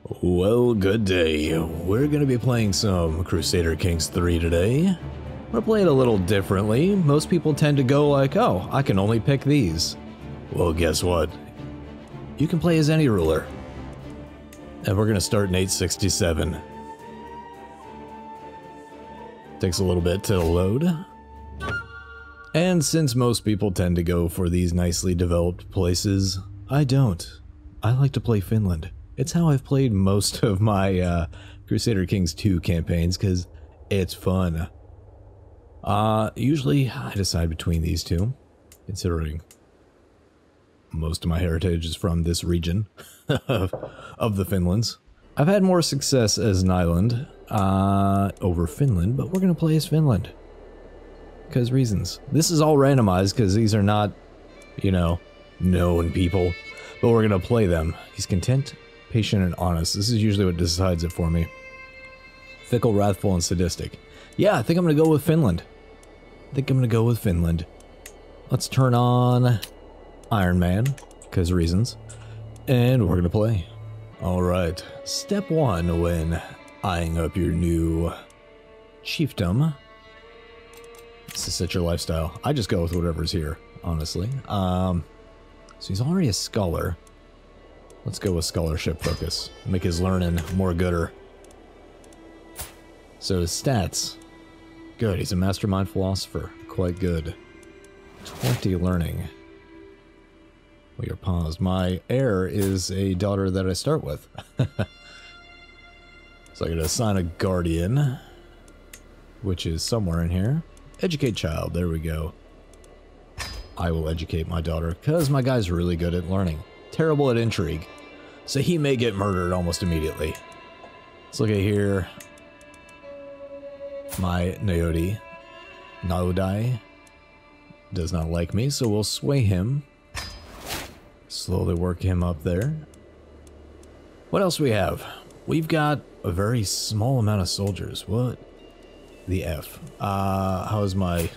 Well, good day. We're going to be playing some Crusader Kings 3 today. We're going to play it a little differently. Most people tend to go like, oh, I can only pick these. Well, guess what? You can play as any ruler. And we're going to start in 867. Takes a little bit to load. And since most people tend to go for these nicely developed places, I don't. I like to play Finland. It's how I've played most of my Crusader Kings 2 campaigns, because it's fun. Usually I decide between these two, considering most of my heritage is from this region of the Finlands. I've had more success as an island over Finland, but we're going to play as Finland. Because reasons. This is all randomized, because these are not, you know, known people. But we're going to play them. He's content, patient, and honest. This is usually what decides it for me. Fickle, wrathful, and sadistic. Yeah, I think I'm going to go with Finland. Let's turn on Iron Man, because reasons. And we're going to play. Alright, step one when eyeing up your new chiefdom is to set your lifestyle. I just go with whatever's here, honestly. So he's already a scholar. Let's go with scholarship focus. Make his learning more gooder. So his stats. Good, he's a mastermind philosopher. Quite good. 20 learning. We are paused. My heir is a daughter that I start with. So I gotta assign a guardian, which is somewhere in here. Educate child, there we go. I will educate my daughter, because my guy's really good at learning. Terrible at intrigue. So he may get murdered almost immediately. Let's look at here. My Naodai does not like me, so we'll sway him. Slowly work him up there. What else do we have? We've got a very small amount of soldiers. What? The F. How is my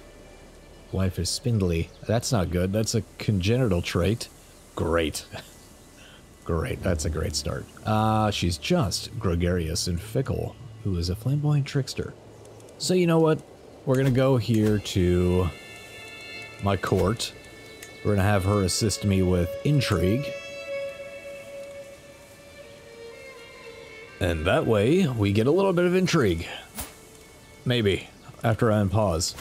wife is spindly? That's not good. That's a congenital trait. Great. Great. That's a great start. She's just gregarious and fickle, who is a flamboyant trickster. So you know what? We're gonna go here to my court. We're gonna have her assist me with intrigue. And that way, we get a little bit of intrigue. Maybe, after I unpause.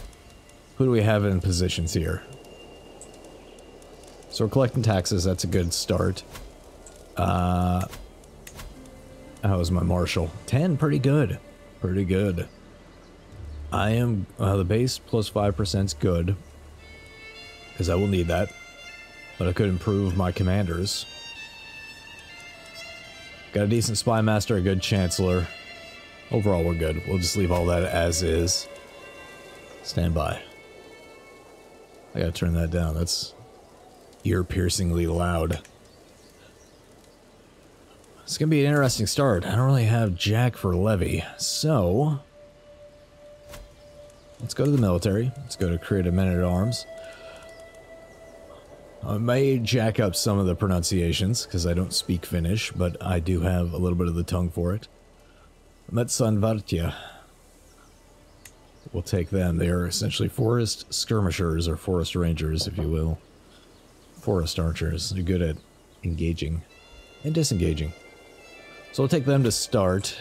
Who do we have in positions here? So we're collecting taxes, that's a good start. How is my marshal? 10, pretty good. Pretty good. I am, the base plus 5% is good. Because I will need that. But I could improve my commanders. Got a decent spy master, a good chancellor. Overall, we're good. We'll just leave all that as is. Stand by. I gotta turn that down. That's ear-piercingly loud. It's gonna be an interesting start. I don't really have jack for levy, so let's go to the military. Let's go to create a men-at-arms. I may jack up some of the pronunciations, because I don't speak Finnish, but I do have a little bit of the tongue for it. Metsanvartya. We'll take them. They are essentially forest skirmishers, or forest rangers, if you will. Forest archers. They're good at engaging and disengaging. So we'll take them to start.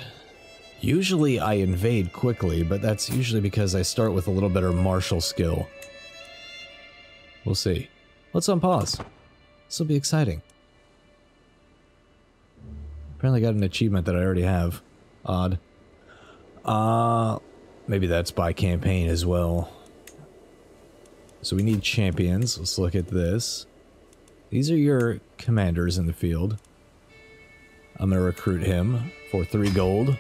Usually I invade quickly, but that's usually because I start with a little better martial skill. We'll see. Let's unpause. This will be exciting. Apparently got an achievement that I already have. Odd. Maybe that's by campaign as well. So we need champions. Let's look at this. These are your commanders in the field. I'm going to recruit him for 3 gold.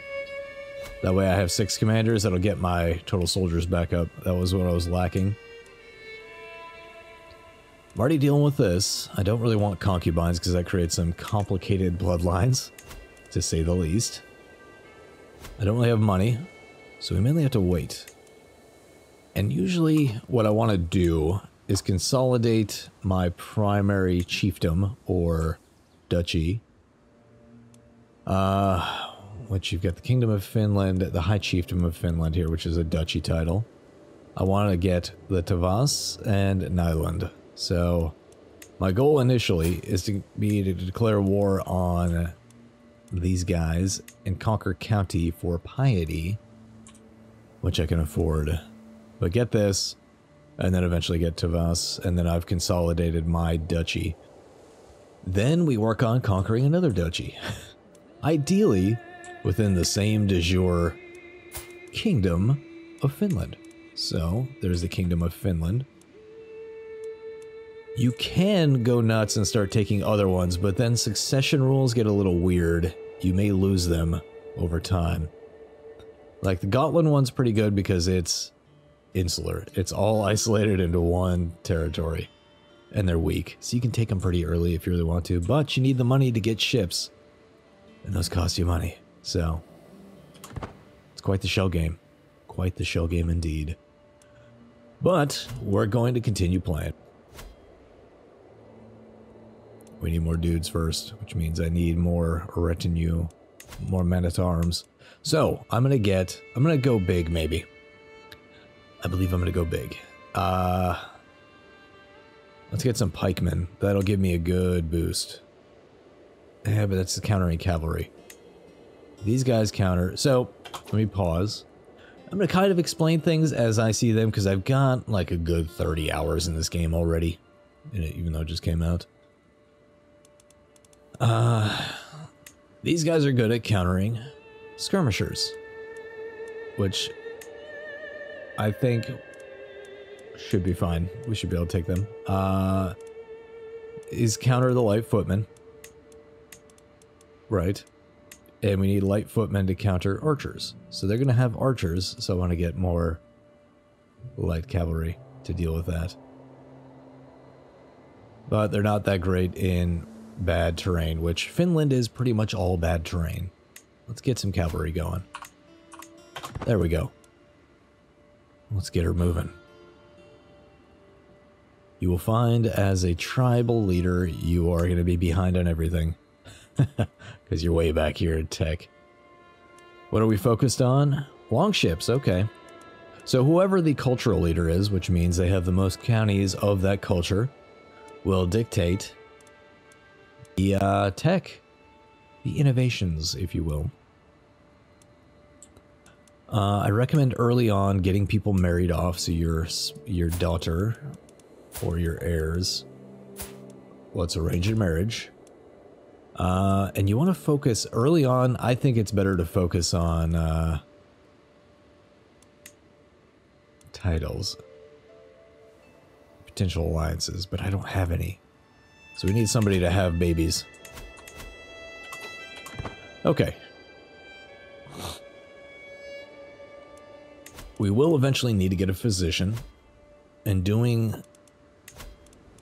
That way I have 6 commanders. That'll get my total soldiers back up. That was what I was lacking. I'm already dealing with this. I don't really want concubines because that creates some complicated bloodlines, to say the least. I don't really have money, so we mainly have to wait. And usually what I want to do is consolidate my primary chiefdom, or duchy, Which you've got the Kingdom of Finland, the High Chiefdom of Finland here, which is a duchy title. I want to get the Tavas and Nyland. So my goal initially is to declare war on these guys and conquer county for piety, which I can afford. But get this, and then eventually get Tavas, and then I've consolidated my duchy. Then we work on conquering another duchy. Ideally, within the same de jure Kingdom of Finland. So, there's the Kingdom of Finland. You can go nuts and start taking other ones, but then succession rules get a little weird. You may lose them over time. Like, the Gotland one's pretty good because it's insular. It's all isolated into one territory. And they're weak. So you can take them pretty early if you really want to, but you need the money to get ships. And those cost you money. So, it's quite the shell game. Quite the shell game indeed. But, we're going to continue playing. We need more dudes first, which means I need more retinue, more men-at-arms. So, I'm gonna go big, maybe. I believe I'm gonna go big. Let's get some pikemen. That'll give me a good boost. Yeah, but that's the countering cavalry. These guys counter. So, let me pause. I'm gonna kind of explain things as I see them, because I've got like a good 30 hours in this game already. Even though it just came out. These guys are good at countering skirmishers, which I think should be fine. We should be able to take them. Is counter the light footmen. Right. And we need light footmen to counter archers. So they're going to have archers, so I want to get more light cavalry to deal with that. But they're not that great in bad terrain, which Finland is pretty much all bad terrain. Let's get some cavalry going. There we go. Let's get her moving. You will find as a tribal leader, you are going to be behind on everything. Because you're way back here in tech. What are we focused on? Longships, okay. So whoever the cultural leader is, which means they have the most counties of that culture, will dictate the tech, the innovations, if you will. I recommend early on getting people married off, so your daughter or your heirs, let's arrange a marriage. And you want to focus early on. I think it's better to focus on titles, potential alliances, but I don't have any. So we need somebody to have babies. Okay. We will eventually need to get a physician, and doing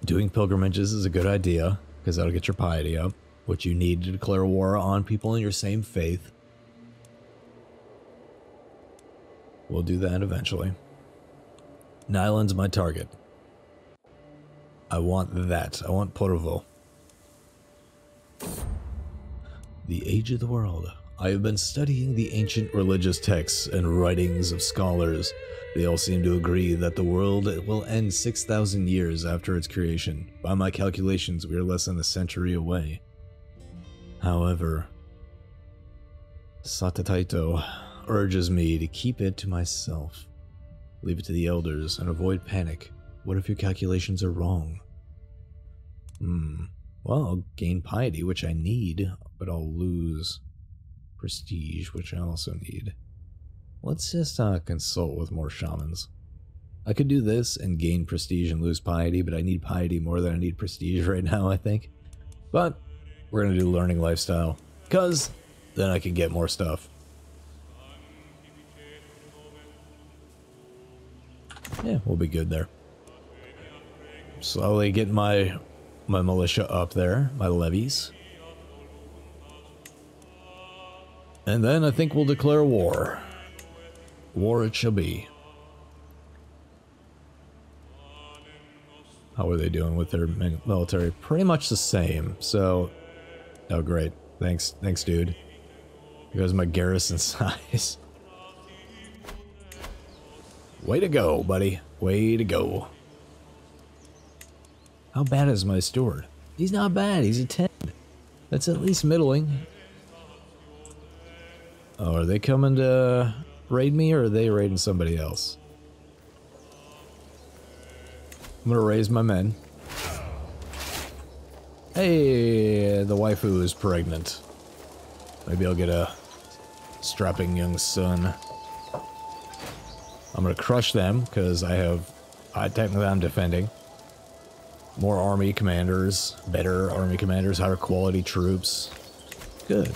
pilgrimages is a good idea, because that'll get your piety up, which you need to declare war on people in your same faith. We'll do that eventually. Nyland's my target. I want that. I want Porvo. The Age of the World. I have been studying the ancient religious texts and writings of scholars. They all seem to agree that the world will end 6,000 years after its creation. By my calculations, we are less than a century away. However, Satataito urges me to keep it to myself. Leave it to the elders and avoid panic. What if your calculations are wrong? Well, I'll gain piety, which I need, but I'll lose prestige, which I also need. Let's just consult with more shamans. I could do this and gain prestige and lose piety, but I need piety more than I need prestige right now, I think. But we're going to do learning lifestyle, because then I can get more stuff. Yeah, we'll be good there. Slowly getting my militia up there, my levies. And then I think we'll declare war. War it shall be. How are they doing with their military? Pretty much the same, so... Oh, great. Thanks, dude. Here goes my garrison size. Way to go, buddy. Way to go. How bad is my steward? He's not bad. He's a 10. That's at least middling. Oh, are they coming to raid me, or are they raiding somebody else? I'm gonna raise my men. Hey, the waifu is pregnant. Maybe I'll get a strapping young son. I'm gonna crush them, because technically I'm defending. More army commanders, better army commanders, higher quality troops. Good.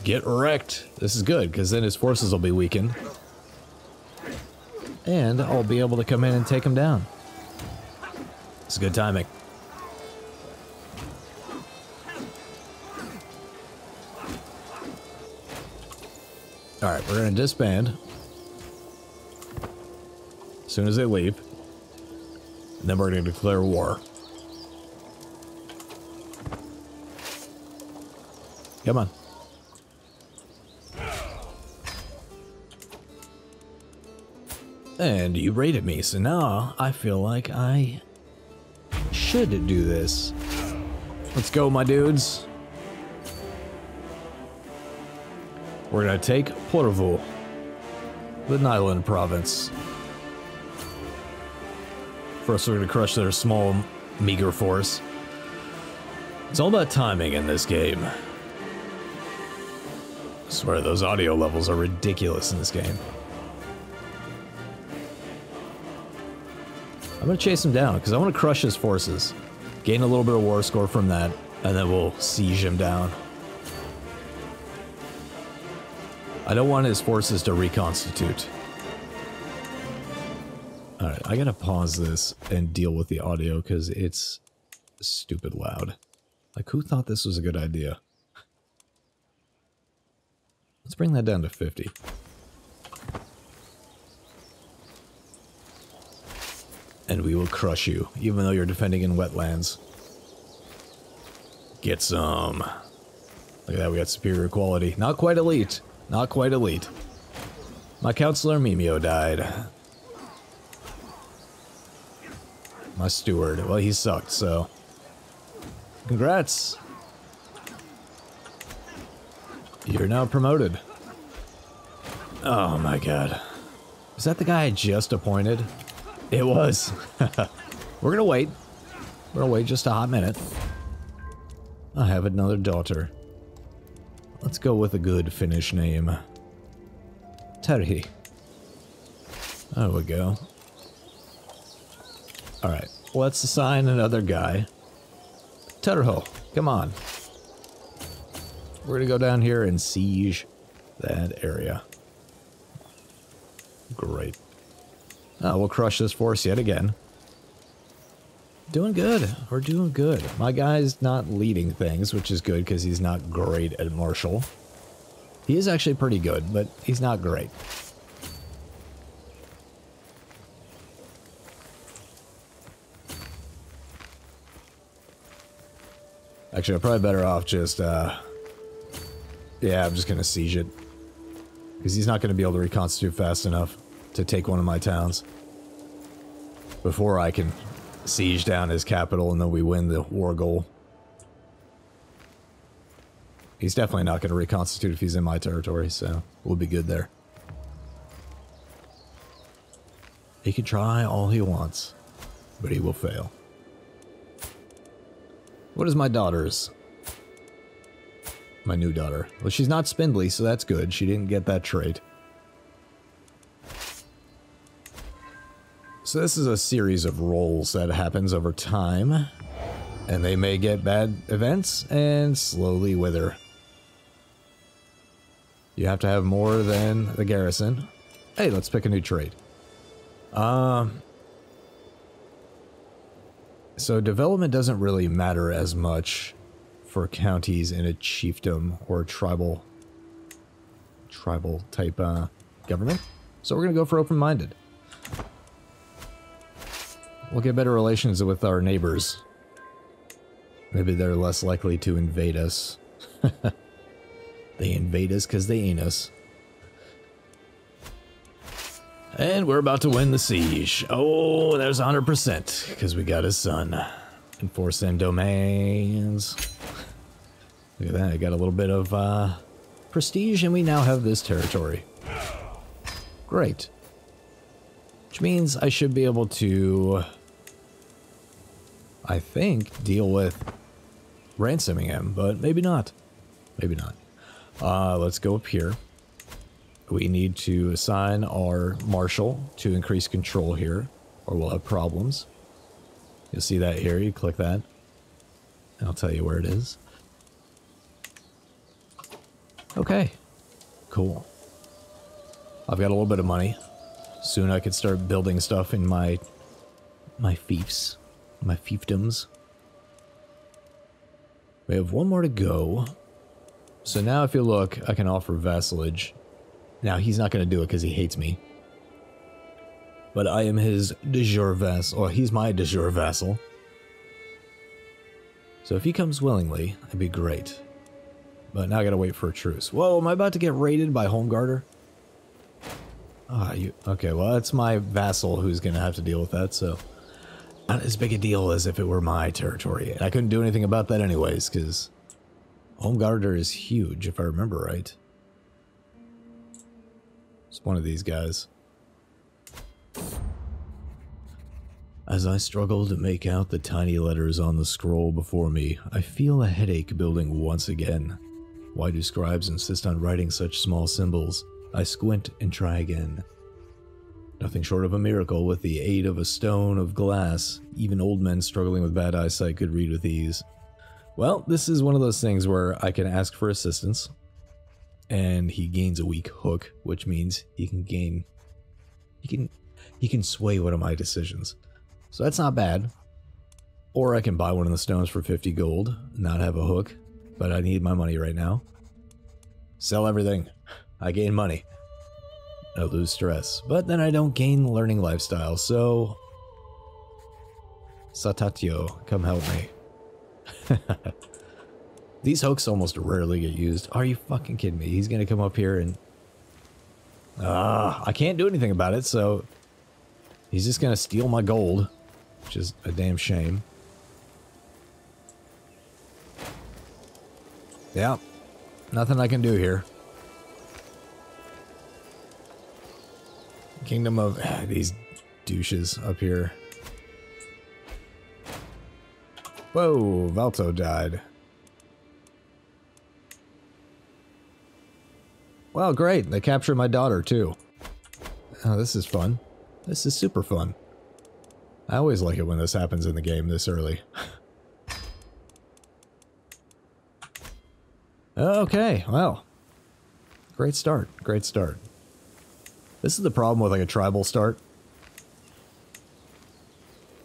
Get wrecked. This is good, because then his forces will be weakened. And I'll be able to come in and take him down. It's good timing. Alright, we're going to disband. As soon as they leave. And then we're going to declare war. Come on. And you raided me, so now I feel like I should do this. Let's go, my dudes. We're gonna take Porvo, the Nyland province. First, we're gonna crush their small, meager force. It's all about timing in this game. I swear, those audio levels are ridiculous in this game. I'm gonna chase him down, because I want to crush his forces. Gain a little bit of war score from that, and then we'll siege him down. I don't want his forces to reconstitute. Alright, I gotta pause this and deal with the audio, because it's stupid loud. Like, who thought this was a good idea? Let's bring that down to 50. And we will crush you, even though you're defending in wetlands. Get some. Look at that, we got superior quality. Not quite elite. Not quite elite. My counselor Mimio died. My steward. Well, he sucked, so. Congrats. You're now promoted. Oh my god. Is that the guy I just appointed? It was. We're gonna wait. We're gonna wait just a hot minute. I have another daughter. Let's go with a good Finnish name. Terhi. There we go. Alright, let's assign another guy. Terho, come on. We're gonna go down here and siege that area. Great. Oh, we'll crush this force yet again. Doing good. We're doing good. My guy's not leading things, which is good because he's not great at martial. He is actually pretty good, but he's not great. Actually, I'm probably better off just, yeah, I'm just gonna siege it. Because he's not gonna be able to reconstitute fast enough to take one of my towns before I can siege down his capital and then we win the war goal. He's definitely not going to reconstitute if he's in my territory, so we'll be good there. He can try all he wants, but he will fail. What is my daughter's? My new daughter. Well, she's not spindly, so that's good. She didn't get that trait. So this is a series of rolls that happens over time, and they may get bad events and slowly wither. You have to have more than the garrison. Hey, let's pick a new trait. So development doesn't really matter as much for counties in a chiefdom or tribal type government. So we're gonna go for open-minded. We'll get better relations with our neighbors. Maybe they're less likely to invade us They invade us because they ain't us. And we're about to win the siege. Oh, there's 100% because we got his son. Enforce them domains. Look at that, I got a little bit of prestige and we now have this territory. Great. Which means I should be able to, I think, deal with ransoming him, but maybe not. Maybe not. Let's go up here. We need to assign our marshal to increase control here, or we'll have problems. You'll see that here. You click that, and I'll tell you where it is. Okay. Cool. I've got a little bit of money. Soon I could start building stuff in my fiefs, my fiefdoms. We have one more to go. So now if you look, I can offer vassalage. Now he's not going to do it because he hates me. But I am his de jure vassal, or he's my de jure vassal. So if he comes willingly, it'd be great. But now I gotta wait for a truce. Whoa, am I about to get raided by Homegarder? Ah, okay, well that's my vassal who's gonna have to deal with that, so not as big a deal as if it were my territory. And I couldn't do anything about that anyways, because Homegarder is huge, if I remember right. It's one of these guys. As I struggle to make out the tiny letters on the scroll before me, I feel a headache building once again. Why do scribes insist on writing such small symbols? I squint and try again. Nothing short of a miracle with the aid of a stone of glass. Even old men struggling with bad eyesight could read with ease. Well, this is one of those things where I can ask for assistance, and he gains a weak hook, which means he can gain... He can sway one of my decisions. So that's not bad. Or I can buy one of the stones for 50 gold, not have a hook, but I need my money right now. Sell everything. I gain money. I lose stress. But then I don't gain learning lifestyle, so... Satatio, come help me. These hooks almost rarely get used. Are you fucking kidding me? He's gonna come up here and... I can't do anything about it, so... He's just gonna steal my gold, which is a damn shame. Yeah, nothing I can do here. Kingdom of... these douches up here. Whoa, Valto died. Well, great. They captured my daughter, too. Oh, this is fun. This is super fun. I always like it when this happens in the game this early. Okay, well. Great start. Great start. This is the problem with like a tribal start.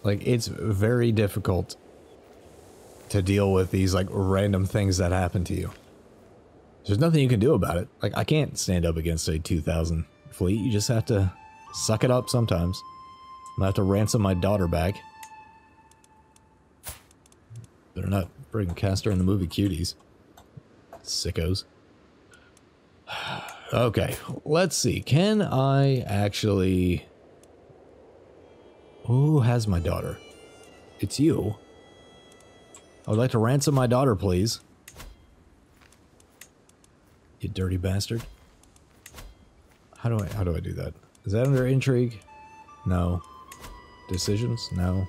Like, it's very difficult to deal with these like random things that happen to you. There's nothing you can do about it. Like, I can't stand up against a 2,000 fleet. You just have to suck it up sometimes. I'm gonna have to ransom my daughter back. Better not bring Castor in the movie Cuties. Sickos. Okay, let's see. Can I actually... Who has my daughter? It's you. I would like to ransom my daughter, please. You dirty bastard. How do I do that? Is that under intrigue? No. Decisions? No.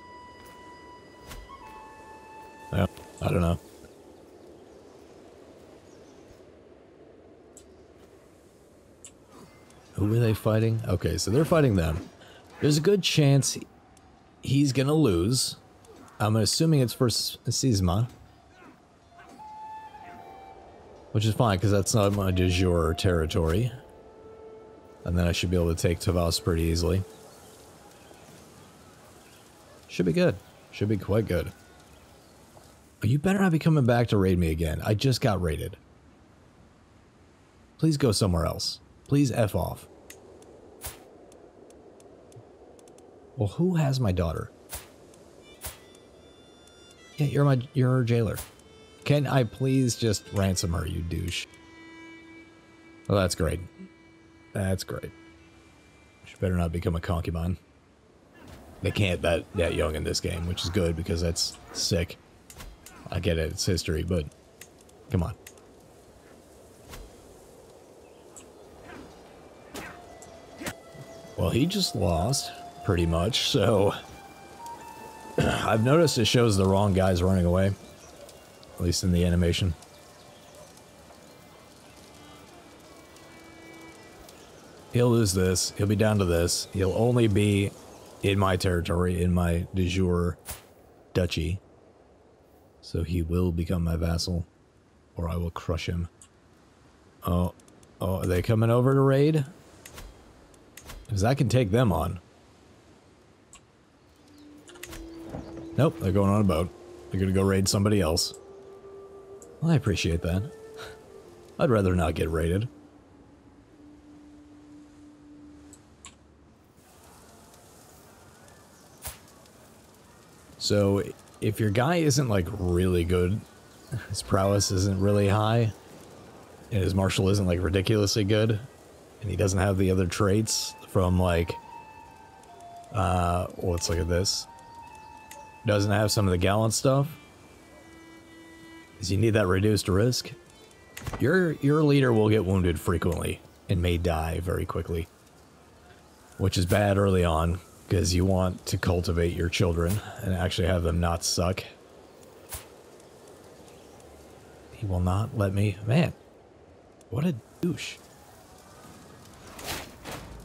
Well, I don't know. Who are they fighting? Okay, so they're fighting them. There's a good chance he's gonna lose. I'm assuming it's for Sisma. Which is fine, because that's not my de jure territory. And then I should be able to take Tavas pretty easily. Should be good. Should be quite good. But you better not be coming back to raid me again. I just got raided. Please go somewhere else. Please F off. Well, who has my daughter? Yeah, you're her jailer. Can I please just ransom her, you douche? Well, that's great. That's great. She better not become a concubine. They can't that young in this game, which is good because that's sick. I get it, it's history, but come on. Well, he just lost, pretty much, so I've noticed it shows the wrong guys running away, at least in the animation. He'll lose this, he'll be down to this, he'll only be in my territory, in my de jure duchy. So he will become my vassal, or I will crush him. Oh, are they coming over to raid? Because I can take them on. Nope, they're going on a boat. They're gonna go raid somebody else. Well, I appreciate that. I'd rather not get raided. So, if your guy isn't, like, really good, his prowess isn't really high, and his martial isn't, like, ridiculously good, and he doesn't have the other traits from, like, let's look at this. Doesn't have some of the gallant stuff, is you need that reduced risk. Your leader will get wounded frequently, and may die very quickly, which is bad early on. Because you want to cultivate your children and actually have them not suck. He will not let me. Man, what a douche.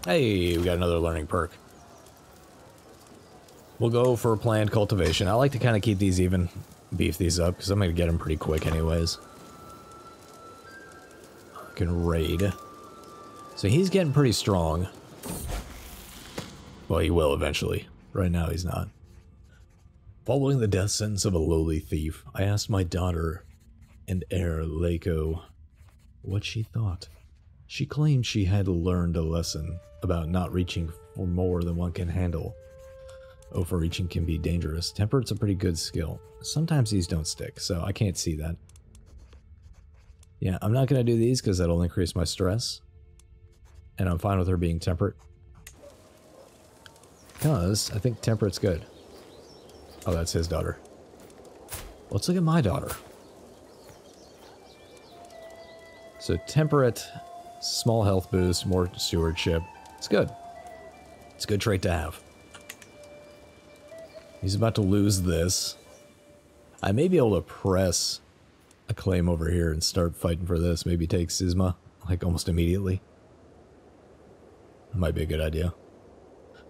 Hey, we got another learning perk. We'll go for planned cultivation. I like to kind of keep these even, beef these up, because I'm going to get them pretty quick anyways. I can raid. So he's getting pretty strong. Well, he will eventually. Right now, he's not. Following the death sentence of a lowly thief, I asked my daughter and heir, Lako, what she thought. She claimed she had learned a lesson about not reaching for more than one can handle. Overreaching can be dangerous. Temperat's a pretty good skill. Sometimes these don't stick, so I can't see that. Yeah, I'm not going to do these because that'll increase my stress. And I'm fine with her being temperate. Because I think temperate's good. Oh, that's his daughter. Let's look at my daughter. So temperate, small health boost, more stewardship. It's good. It's a good trait to have. He's about to lose this. I may be able to press a claim over here and start fighting for this. Maybe take Sisma, like almost immediately. Might be a good idea.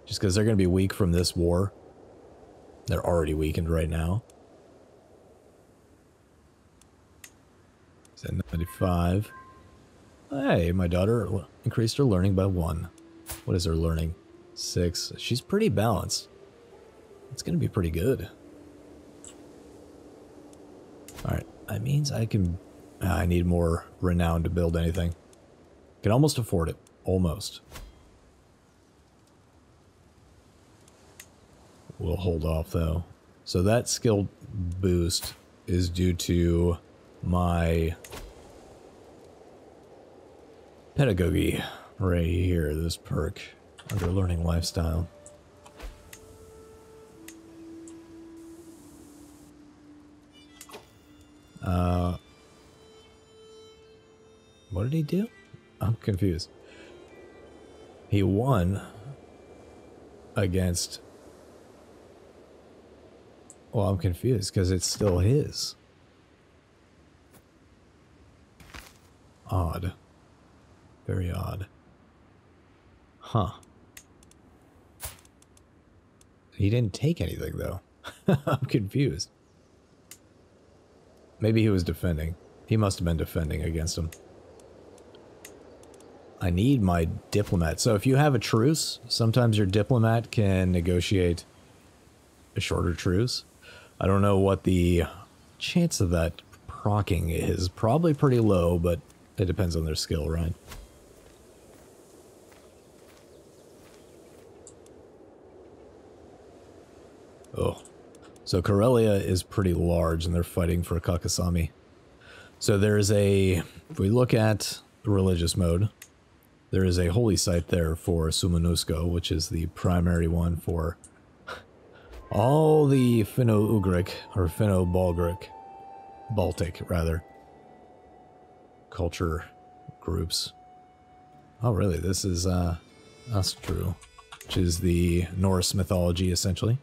Just because they're going to be weak from this war. They're already weakened right now. Is that 95? Hey, my daughter increased her learning by 1. What is her learning? 6. She's pretty balanced. It's going to be pretty good. Alright, that means I can... I need more renown to build anything. Can almost afford it. Almost. We'll hold off though. So that skill boost is due to my pedagogy right here, this perk under learning lifestyle. What did he do? I'm confused. He won against... Well, I'm confused because it's still his. Odd. Very odd. Huh. He didn't take anything, though. I'm confused. Maybe he was defending. He must have been defending against him. I need my diplomat. So if you have a truce, sometimes your diplomat can negotiate a shorter truce. I don't know what the chance of that proccing is. Probably pretty low, but it depends on their skill, right? Oh. So Karelia is pretty large, and they're fighting for Kakasami. So there's a, if we look at the religious mode, there is a holy site there for Sumanusko, which is the primary one for all the Finno-Ugric, or Finno-Baltic, rather, culture groups. Oh, really? This is, that's true. Which is the Norse mythology, essentially.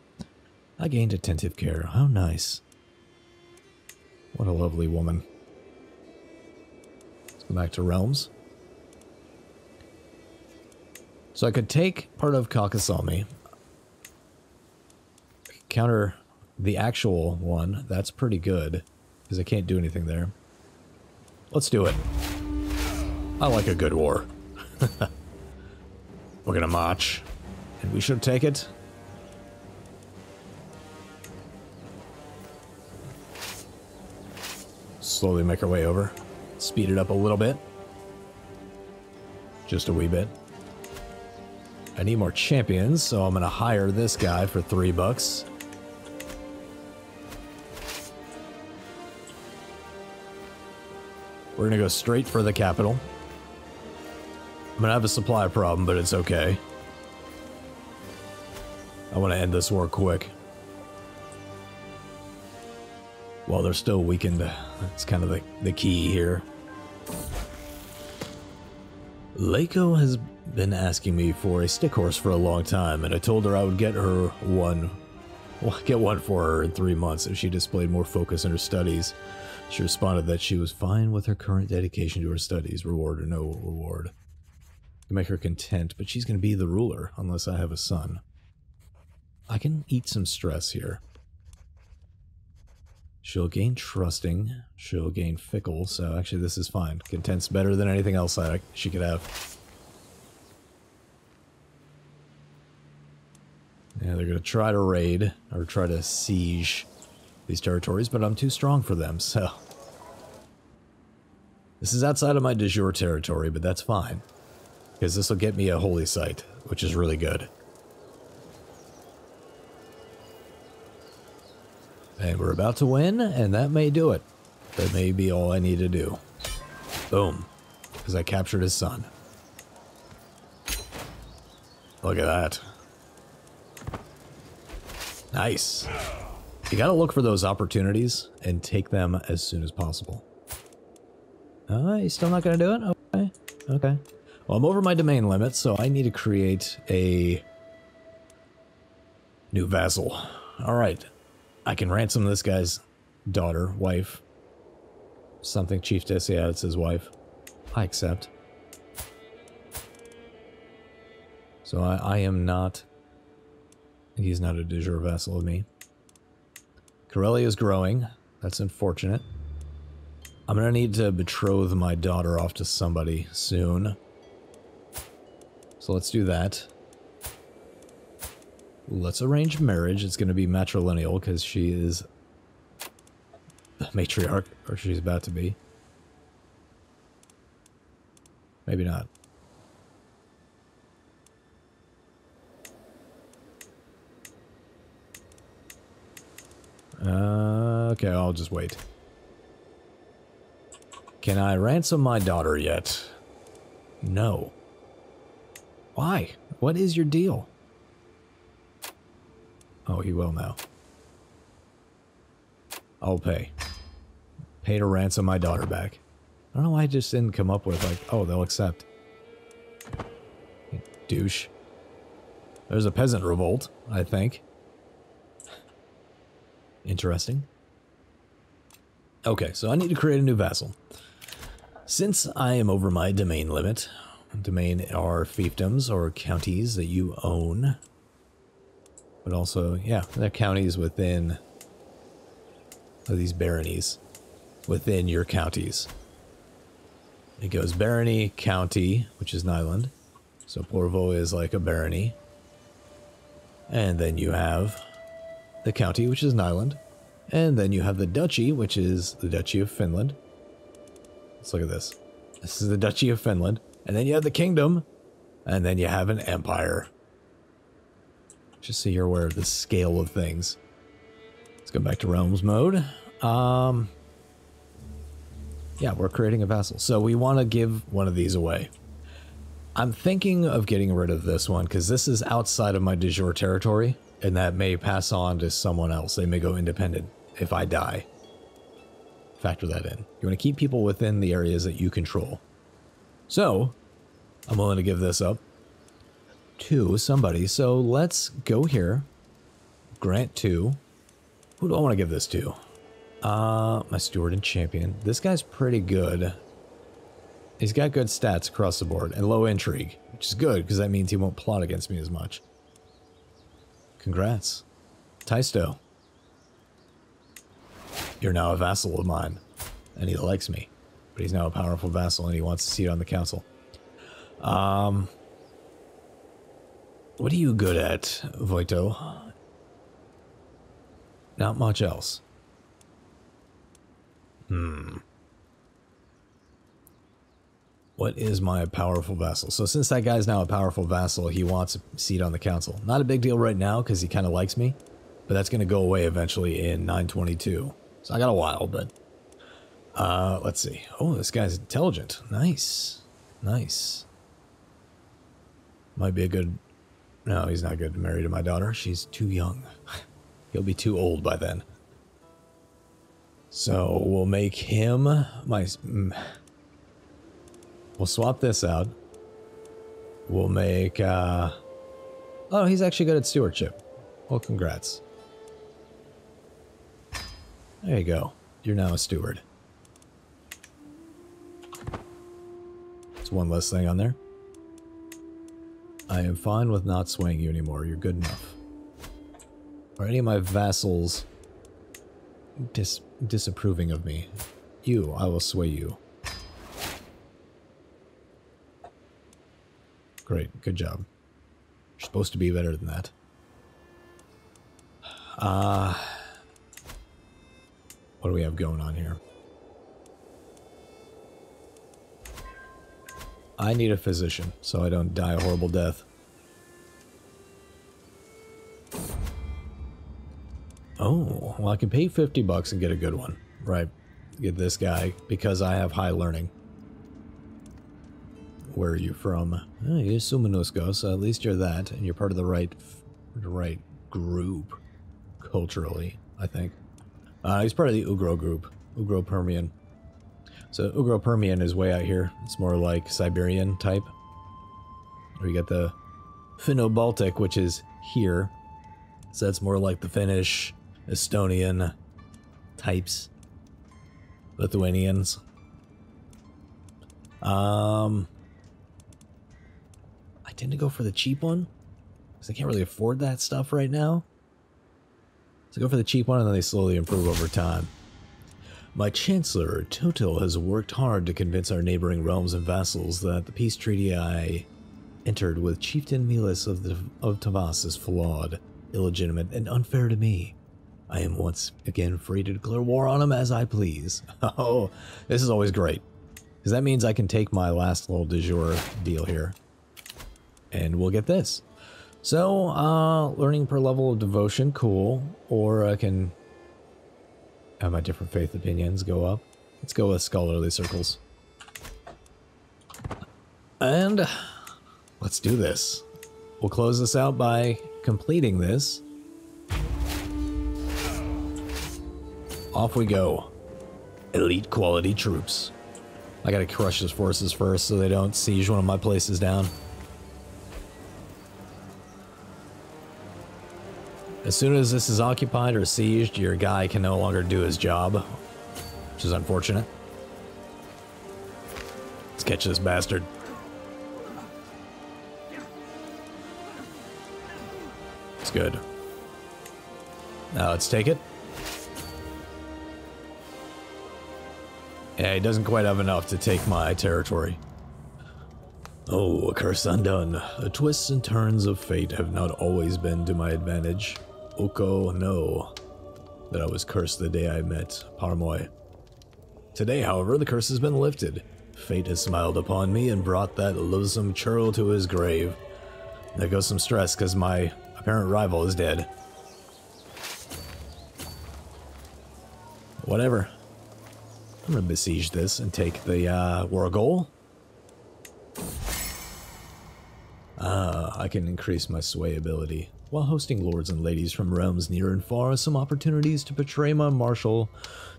I gained attentive care. How nice. What a lovely woman. Let's go back to realms. So I could take part of Kakasami, counter the actual one. That's pretty good, because I can't do anything there. Let's do it. I like a good war. We're gonna march, and we should take it. Slowly make our way over. Speed it up a little bit. Just a wee bit. I need more champions, so I'm gonna hire this guy for $3. We're gonna go straight for the capital. I'm gonna have a supply problem, but it's okay. I want to end this war quick. While they're still weakened, that's kind of the key here. Leiko has been asking me for a stick horse for a long time, and I told her I would get her one. Well, get one for her in 3 months if she displayed more focus in her studies. She responded that she was fine with her current dedication to her studies, reward or no reward. To make her content, but she's going to be the ruler unless I have a son. I can eat some stress here. She'll gain trusting, she'll gain fickle, so actually this is fine. Content's better than anything else she could have. Yeah, they're going to try to raid, or try to siege these territories, but I'm too strong for them, so... This is outside of my de jure territory, but that's fine. Because this will get me a holy site, which is really good. And we're about to win, and that may do it. That may be all I need to do. Boom. Because I captured his son. Look at that. Nice. You gotta look for those opportunities and take them as soon as possible. You're still not gonna do it? Okay. Okay. Well, I'm over my domain limit, so I need to create a new vassal. Alright. I can ransom this guy's daughter, wife. Something chiefess, yeah, it's his wife. I accept. So I am not... He's not a de jure vassal of me. Corellia is growing. That's unfortunate. I'm gonna need to betroth my daughter off to somebody soon. So let's do that. Let's arrange marriage. It's gonna be matrilineal because she is the matriarch, or she's about to be. Maybe not. Okay, I'll just wait. Can I ransom my daughter yet? No. Why? What is your deal? Oh, he will now. I'll pay. Pay to ransom my daughter back. I don't know why I just didn't come up with, like, oh, they'll accept. Douche. There's a peasant revolt, I think. Interesting. Okay, so I need to create a new vassal. Since I am over my domain limit, domain are fiefdoms or counties that you own. But also, yeah, they're counties within these baronies, within your counties. It goes barony, county, which is Nyland. So Porvo is like a barony. And then you have the county, which is Nyland. And then you have the duchy, which is the Duchy of Finland. Let's look at this. This is the Duchy of Finland. And then you have the kingdom. And then you have an empire. Just so you're aware of the scale of things. Let's go back to realms mode. Yeah, we're creating a vassal. So we want to give one of these away. I'm thinking of getting rid of this one because this is outside of my de jure territory, and that may pass on to someone else. They may go independent if I die. Factor that in. You want to keep people within the areas that you control. So, I'm willing to give this up to somebody. So let's go here. Grant to. Who do I want to give this to? My steward and champion. This guy's pretty good. He's got good stats across the board and low intrigue, which is good because that means he won't plot against me as much. Congrats. Taisto. You're now a vassal of mine, and he likes me, but he's now a powerful vassal and he wants a seat on the council. What are you good at, Voito? Not much else. What is my powerful vassal? So since that guy's now a powerful vassal, he wants a seat on the council. Not a big deal right now because he kind of likes me, but that's going to go away eventually in 922. So I got a while, but let's see. Oh, this guy's intelligent. Nice. Nice. Might be a good... No, he's not good to marry to my daughter. She's too young. He'll be too old by then. So we'll make him my... We'll swap this out. We'll make... Oh, he's actually good at stewardship. Well, congrats. There you go. You're now a steward. It's one less thing on there. I am fine with not swaying you anymore. You're good enough. Are any of my vassals disapproving of me? You, I will sway you. Great, good job. You're supposed to be better than that. What do we have going on here? I need a physician, so I don't die a horrible death. Oh, well I can pay 50 bucks and get a good one. Right, get this guy, because I have high learning. Where are you from? Oh, you're Sumanusko, so at least you're that, and you're part of the right group, culturally, I think. He's part of the Ugro group, Ugro-Permian. So Ugro-Permian is way out here. It's more like Siberian type. We got the Finno-Baltic, which is here. So that's more like the Finnish, Estonian types. Lithuanians. I tend to go for the cheap one, because I can't really afford that stuff right now. So go for the cheap one, and then they slowly improve over time. My Chancellor, Totil, has worked hard to convince our neighboring realms and vassals that the peace treaty I entered with Chieftain Milas of Tavas is flawed, illegitimate, and unfair to me. I am once again free to declare war on him as I please. Oh, this is always great, because that means I can take my last little de jure deal here, and we'll get this. So, learning per level of devotion, cool. Or I can have my different faith opinions go up. Let's go with scholarly circles. And let's do this. We'll close this out by completing this. Off we go. Elite quality troops. I gotta crush his forces first so they don't siege one of my places down. As soon as this is occupied or sieged, your guy can no longer do his job, which is unfortunate. Let's catch this bastard. It's good. Now let's take it. Yeah, he doesn't quite have enough to take my territory. Oh, a curse undone. The twists and turns of fate have not always been to my advantage. Oko, know that I was cursed the day I met Parmoy. Today, however, the curse has been lifted. Fate has smiled upon me and brought that loathsome churl to his grave. There goes some stress because my apparent rival is dead. Whatever. I'm gonna besiege this and take the Wargol. I can increase my sway ability. While hosting lords and ladies from realms near and far, some opportunities to portray my martial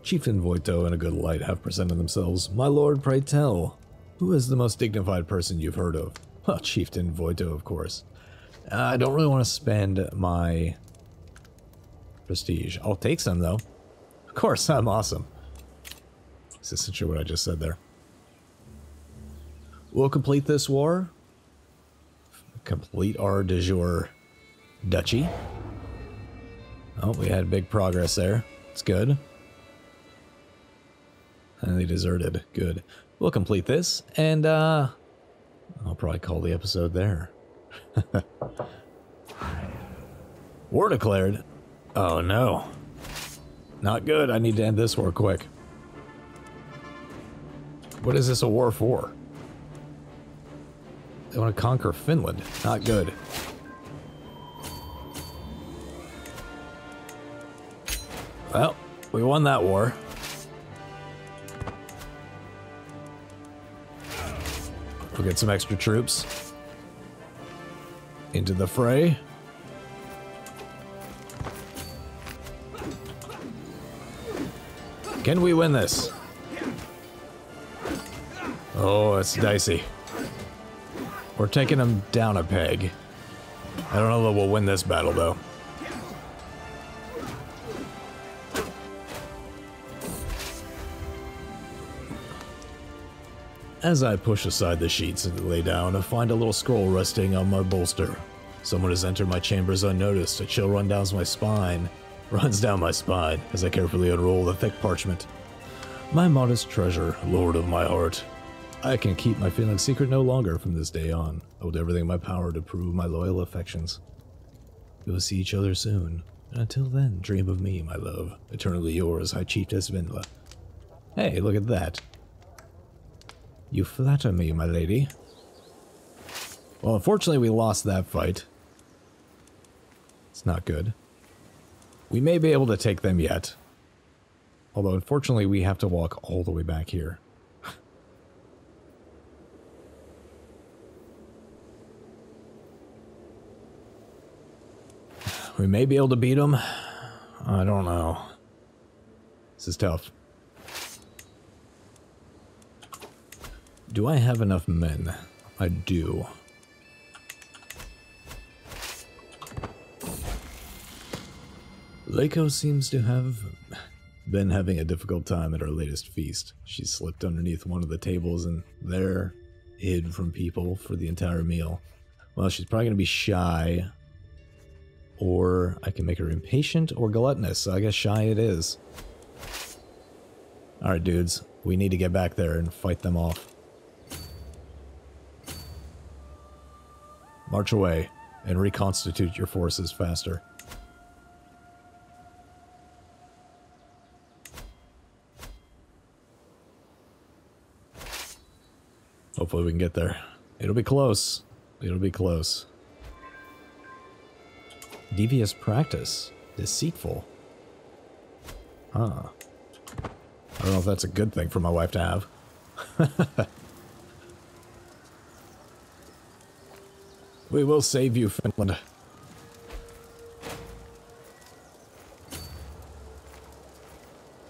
Chieftain Voito in a good light have presented themselves. My lord, pray tell, who is the most dignified person you've heard of? Well, Chieftain Voito, of course. I don't really want to spend my prestige. I'll take some, though. Of course, I'm awesome. This is essentially what I just said there. We'll complete this war. Complete our de jure duchy. Oh, we had big progress there. It's good. And they deserted. Good. We'll complete this, and I'll probably call the episode there. War declared. Oh no. Not good. I need to end this war quick. What is this a war for? They want to conquer Finland. Not good. Well, we won that war. We'll get some extra troops into the fray. Can we win this? Oh, it's dicey. We're taking them down a peg. I don't know that we'll win this battle, though. As I push aside the sheets and lay down, I find a little scroll resting on my bolster. Someone has entered my chambers unnoticed. A chill runs down my spine as I carefully unroll the thick parchment. My modest treasure, lord of my heart. I can keep my feelings secret no longer from this day on. I will do everything in my power to prove my loyal affections. We will see each other soon. And until then, dream of me, my love. Eternally yours, High Chiefess Vinla. Hey, look at that. You flatter me, my lady. Well, unfortunately, we lost that fight. It's not good. We may be able to take them yet. Although, unfortunately, we have to walk all the way back here. We may be able to beat them. I don't know. This is tough. Do I have enough men? I do. Leiko seems to have been having a difficult time at our latest feast. She slipped underneath one of the tables and there hid from people for the entire meal. Well, she's probably going to be shy. Or I can make her impatient or gluttonous, so I guess shy it is. Alright, dudes. We need to get back there and fight them off. March away and reconstitute your forces faster. Hopefully we can get there. It'll be close. It'll be close. Devious practice. Deceitful. Huh. I don't know if that's a good thing for my wife to have. We will save you, Finland.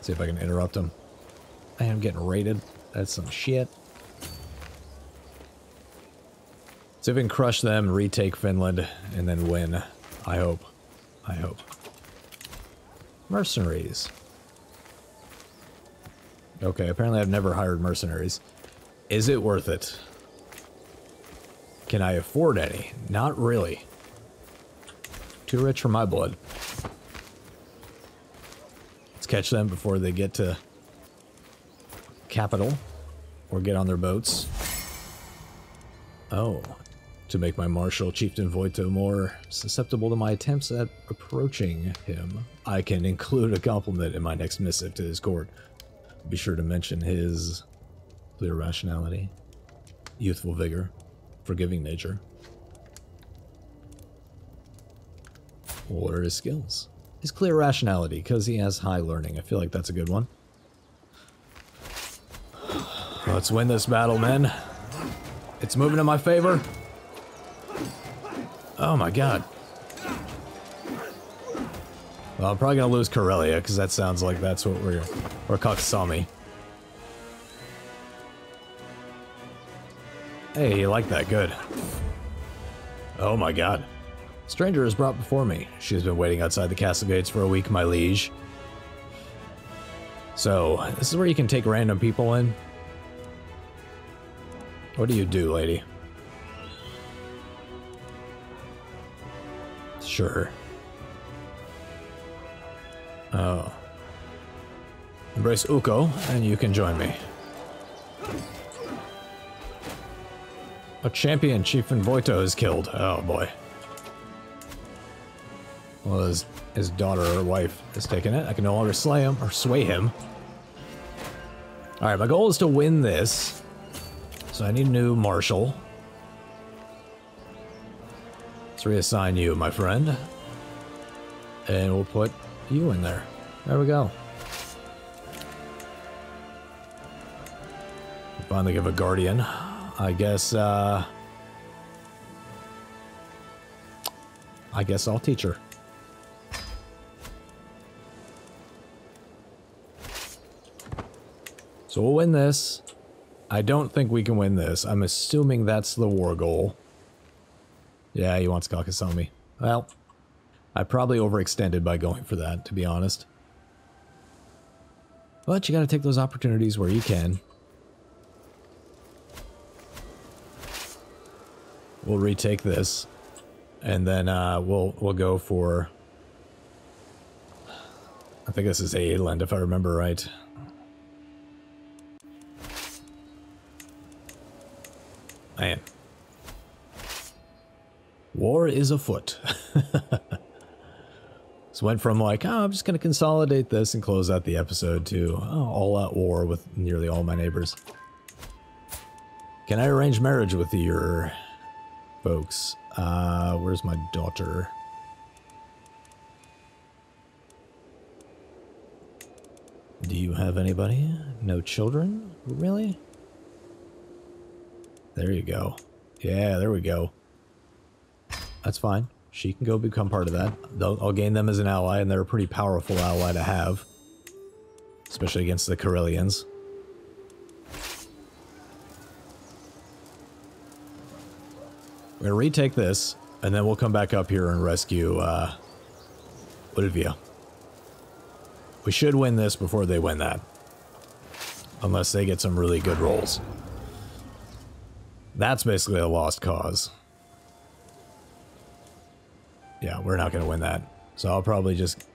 See if I can interrupt him. I am getting raided. That's some shit. See if we can crush them, retake Finland, and then win. I hope. I hope. Mercenaries. Okay, apparently I've never hired mercenaries. Is it worth it? Can I afford any? Not really. Too rich for my blood. Let's catch them before they get to capital or get on their boats. Oh, to make my martial Chieftain Voito more susceptible to my attempts at approaching him, I can include a compliment in my next missive to his court. Be sure to mention his clear rationality, youthful vigor, forgiving nature. What are his skills? His clear rationality, because he has high learning. I feel like that's a good one. Let's win this battle, men. It's moving in my favor. Oh my god. Well, I'm probably gonna lose Karelia, because that sounds like that's what we're... Or Kaksami. Hey, you like that, good. Oh my god. Stranger is brought before me. She has been waiting outside the castle gates for a week, my liege. So, this is where you can take random people in. What do you do, lady? Sure. Oh. Embrace Uko, and you can join me. A champion, Chieftain Voito, is killed. Oh boy. Well, his daughter or wife is taking it. I can no longer slay him, or sway him. Alright, my goal is to win this. So I need a new marshal. Let's reassign you, my friend. And we'll put you in there. There we go. Finally give a guardian. I guess I'll teach her. So we'll win this. I don't think we can win this. I'm assuming that's the war goal. Yeah, he wants Kakasami. Well, I probably overextended by going for that, to be honest. But you gotta take those opportunities where you can. We'll retake this, and then we'll go for... I think this is Aedland, if I remember right. Man. War is afoot. So went from like, oh, I'm just going to consolidate this and close out the episode to all out war with nearly all my neighbors. Can I arrange marriage with your folks? Where's my daughter? Do you have anybody? No children? Really? There you go. Yeah, there we go. That's fine. She can go become part of that. I'll gain them as an ally, and they're a pretty powerful ally to have. Especially against the Karelians. We're gonna retake this, and then we'll come back up here and rescue, Olivia. We should win this before they win that. Unless they get some really good rolls. That's basically a lost cause. Yeah, we're not going to win that. So I'll probably just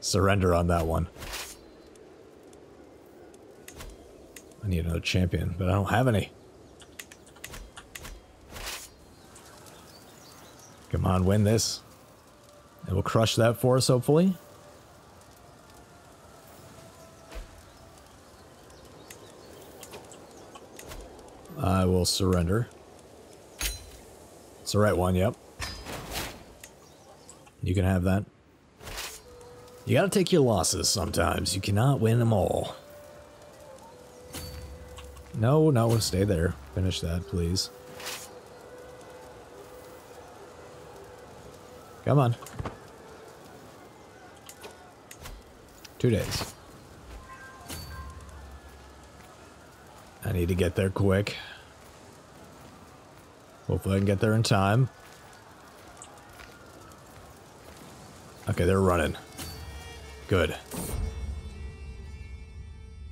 surrender on that one. I need another champion, but I don't have any. Come on, win this. And we'll crush that for us, hopefully. I will surrender. It's the right one, yep. You can have that. You gotta take your losses sometimes. You cannot win them all. No, no, stay there. Finish that, please. Come on. 2 days. I need to get there quick. Hopefully I can get there in time. Okay, they're running. Good.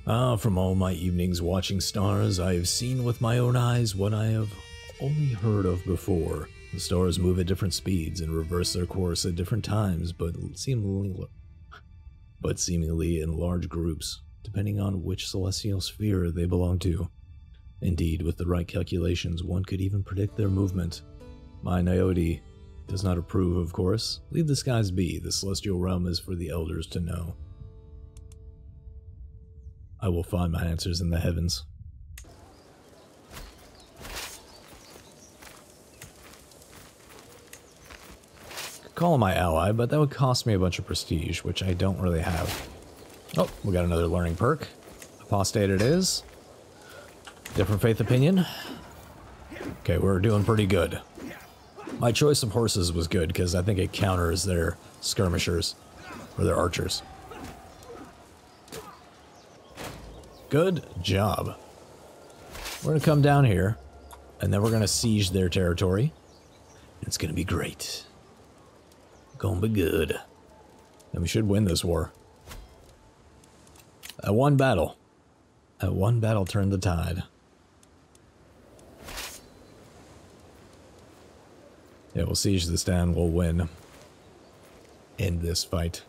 From all my evenings watching stars, I have seen with my own eyes what I have only heard of before. The stars move at different speeds and reverse their course at different times, but seemingly in large groups, depending on which celestial sphere they belong to. Indeed, with the right calculations, one could even predict their movement. My Niobe does not approve, of course. Leave the skies be. The celestial realm is for the elders to know. I will find my answers in the heavens. Could call him my ally, but that would cost me a bunch of prestige, which I don't really have. Oh, we got another learning perk. Apostate it is. Different faith opinion. Okay, we're doing pretty good. My choice of horses was good because I think it counters their skirmishers or their archers. Good job. We're going to come down here and then we're going to siege their territory. It's going to be great. Gonna be good. And we should win this war. At one battle. At one battle turned the tide. Yeah, we'll siege this down, we'll win. In this fight.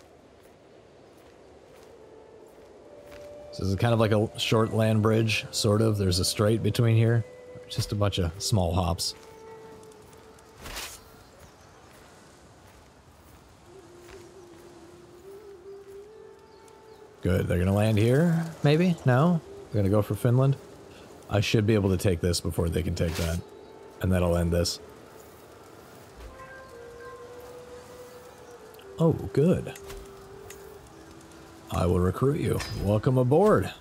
So this is kind of like a short land bridge, sort of. There's a strait between here. Just a bunch of small hops. Good, they're gonna land here, maybe? No? They're gonna go for Finland? I should be able to take this before they can take that. And that'll end this. Oh, good. I will recruit you. Welcome aboard.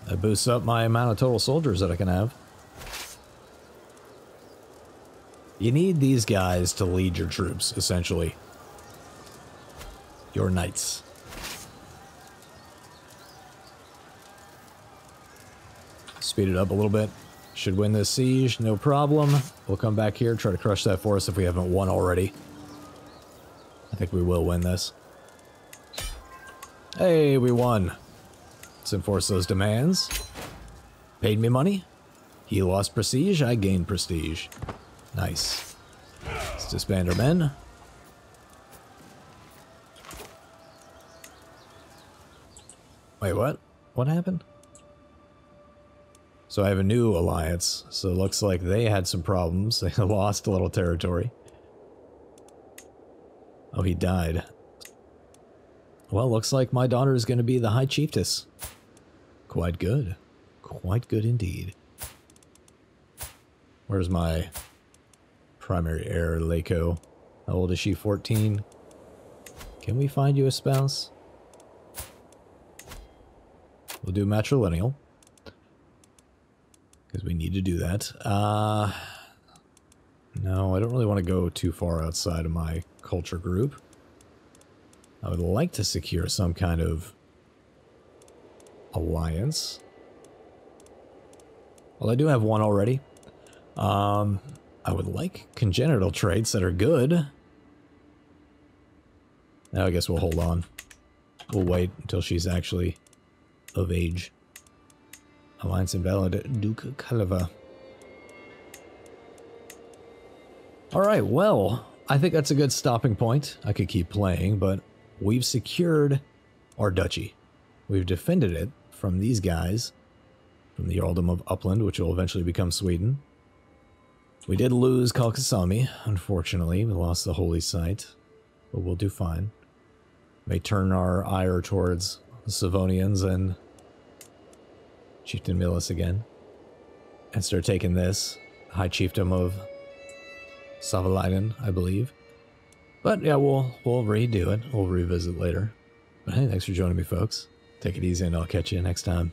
That boosts up my amount of total soldiers that I can have. You need these guys to lead your troops, essentially. Your knights. Speed it up a little bit. Should win this siege, no problem. We'll come back here, try to crush that force if we haven't won already. I think we will win this. Hey, we won. Let's enforce those demands. Paid me money. He lost prestige, I gained prestige. Nice. Let's disband our men. Wait, what? What happened? So I have a new alliance, so it looks like they had some problems. They lost a little territory. Oh, he died. Well, looks like my daughter is going to be the High Chiefess. Quite good. Quite good indeed. Where's my primary heir, Lako? How old is she? 14? Can we find you a spouse? We'll do matrilineal. Because we need to do that. No, I don't really want to go too far outside of my culture group. I would like to secure some kind of alliance. Well, I do have one already. I would like congenital traits that are good. Now I guess we'll hold on. We'll wait until she's actually of age. Alliance invalid, Duke Kaleva. Alright, well, I think that's a good stopping point. I could keep playing, but we've secured our duchy. We've defended it from these guys, from the Earldom of Uppland, which will eventually become Sweden. We did lose Kalkasami, unfortunately. We lost the holy site, but we'll do fine. May turn our ire towards the Savonians and Chieftain Milas again, and start taking this High Chiefdom of Savalainen, I believe. But yeah, we'll redo it. We'll revisit later. But hey, thanks for joining me, folks. Take it easy, and I'll catch you next time.